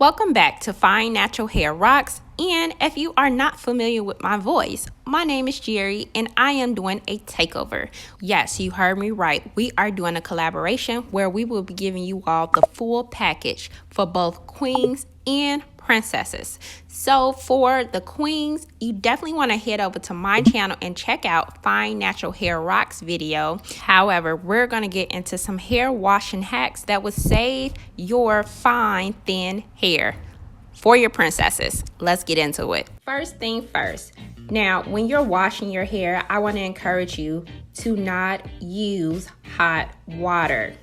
Welcome back to Fine Natural Hair Rocks. And if you are not familiar with my voice, my name is Jheri and I am doing a takeover. Yes, you heard me right. We are doing a collaboration where we will be giving you all the full package for both queens and princesses. So for the queens, you definitely want to head over to my channel and check out Fine Natural Hair Rocks video. However, we're going to get into some hair washing hacks that will save your fine, thin hair for your princesses. Let's get into it. First thing first. Now, when you're washing your hair, I want to encourage you to not use hot water.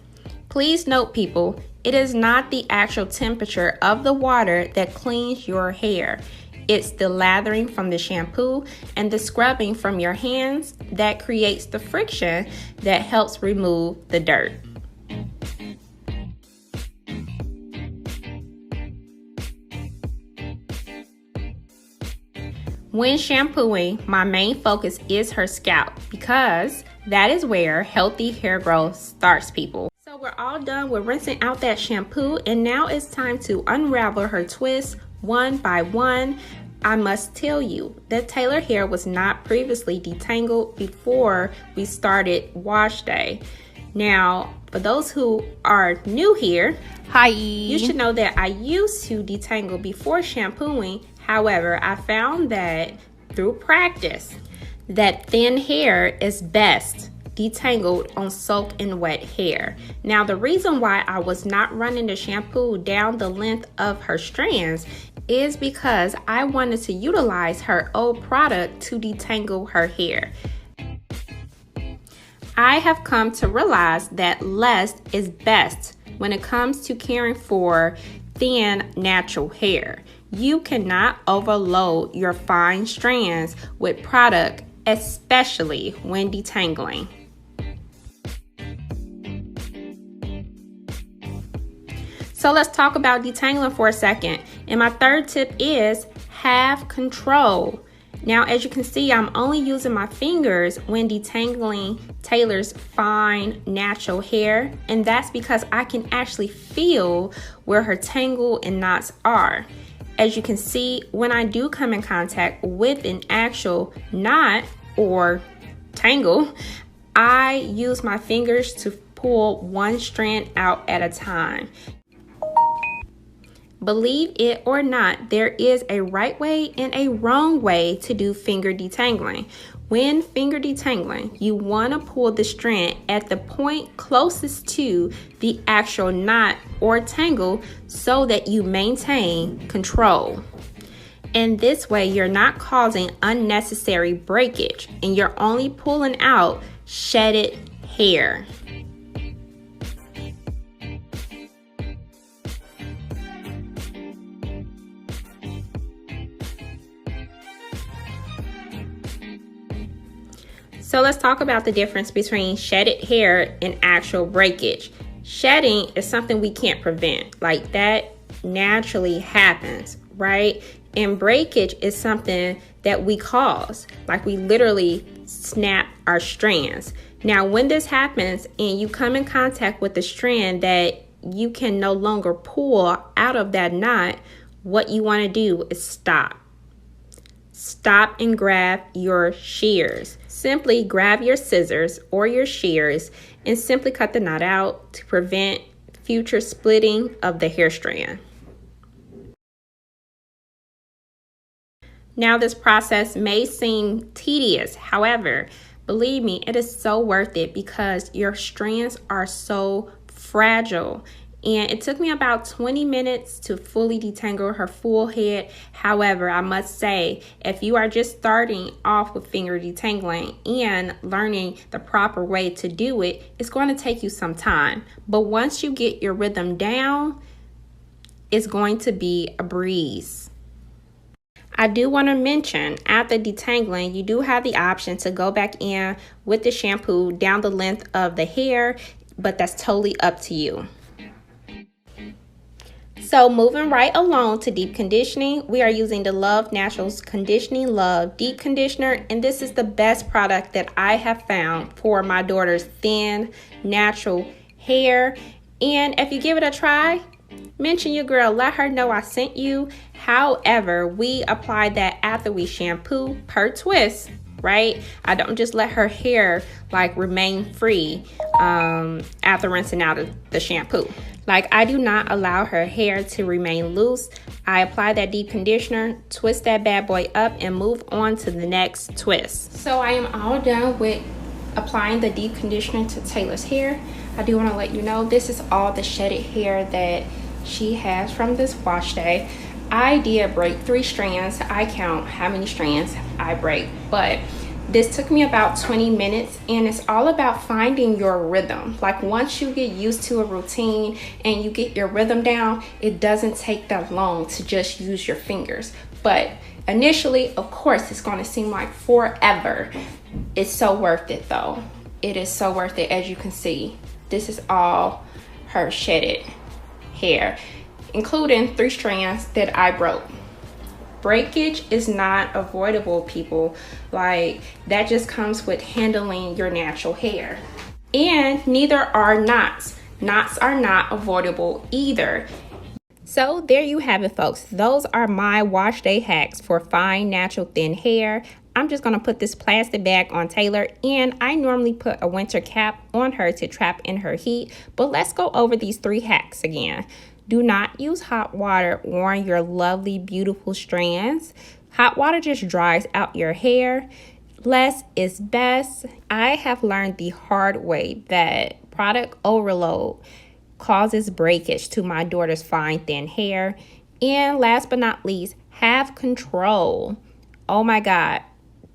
Please note, people, it is not the actual temperature of the water that cleans your hair. It's the lathering from the shampoo and the scrubbing from your hands that creates the friction that helps remove the dirt. When shampooing, my main focus is her scalp because that is where healthy hair growth starts, people. So we're all done with rinsing out that shampoo, and now it's time to unravel her twists one by one. I must tell you that Taylor hair was not previously detangled before we started wash day. Now, for those who are new here, hi, you should know that I used to detangle before shampooing. However, I found that through practice that thin hair is best detangled on soak and wet hair. Now, the reason why I was not running the shampoo down the length of her strands is because I wanted to utilize her old product to detangle her hair. I have come to realize that less is best when it comes to caring for thin, natural hair. You cannot overload your fine strands with product, especially when detangling. So let's talk about detangling for a second. And my third tip is have control. Now, as you can see, I'm only using my fingers when detangling Taylor's fine, natural hair. And that's because I can actually feel where her tangle and knots are. As you can see, when I do come in contact with an actual knot or tangle, I use my fingers to pull one strand out at a time. Believe it or not, there is a right way and a wrong way to do finger detangling. When finger detangling, you want to pull the strand at the point closest to the actual knot or tangle so that you maintain control. And this way, you're not causing unnecessary breakage and you're only pulling out shedded hair. So let's talk about the difference between shedded hair and actual breakage. Shedding is something we can't prevent. Like, that naturally happens, right? And breakage is something that we cause. Like, we literally snap our strands. Now, when this happens and you come in contact with the strand that you can no longer pull out of that knot, what you want to do is stop. Stop and grab your shears. Simply grab your scissors or your shears and simply cut the knot out to prevent future splitting of the hair strand. Now, this process may seem tedious. However, believe me, it is so worth it because your strands are so fragile. And it took me about 20 minutes to fully detangle her full head. However, I must say, if you are just starting off with finger detangling and learning the proper way to do it, it's going to take you some time. But once you get your rhythm down, it's going to be a breeze. I do want to mention, after detangling, you do have the option to go back in with the shampoo down the length of the hair, but that's totally up to you. So moving right along to deep conditioning, we are using the Love Naturals Conditioning Love Deep Conditioner, and this is the best product that I have found for my daughter's thin, natural hair. And if you give it a try, Mention your girl, let her know I sent you. However, we apply that after we shampoo per twist, right? I don't just let her hair like remain free after rinsing out the shampoo. Like, I do not allow her hair to remain loose. I apply that deep conditioner, twist that bad boy up, and move on to the next twist. So I am all done with applying the deep conditioner to Taylor's hair. I do want to let you know this is all the shedded hair that she has from this wash day. I did break 3 strands. I count how many strands I break, but this took me about 20 minutes, and it's all about finding your rhythm. Like, once you get used to a routine and you get your rhythm down, it doesn't take that long to just use your fingers. But initially, of course, it's going to seem like forever. It's so worth it though. It is so worth it. As you can see, this is all her shedded hair, including 3 strands that I broke. Breakage is not avoidable, people. Like, that just comes with handling your natural hair. And neither are knots. Knots are not avoidable either. So there you have it, folks. Those are my wash day hacks for fine, natural, thin hair. I'm just going to put this plastic bag on Taylor, and I normally put a winter cap on her to trap in her heat. But let's go over these 3 hacks again. Do not use hot water on your lovely, beautiful strands. Hot water just dries out your hair. Less is best. I have learned the hard way that product overload causes breakage to my daughter's fine, thin hair. And last but not least, have control. Oh my God.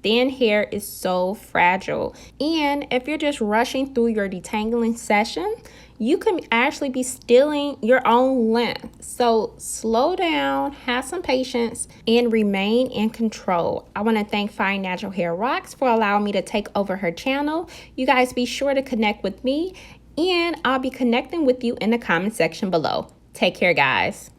Thin hair is so fragile. And if you're just rushing through your detangling session, you can actually be stealing your own length. So slow down, have some patience, and remain in control. I want to thank Fine Natural Hair Rocks for allowing me to take over her channel. You guys be sure to connect with me, and I'll be connecting with you in the comment section below. Take care, guys.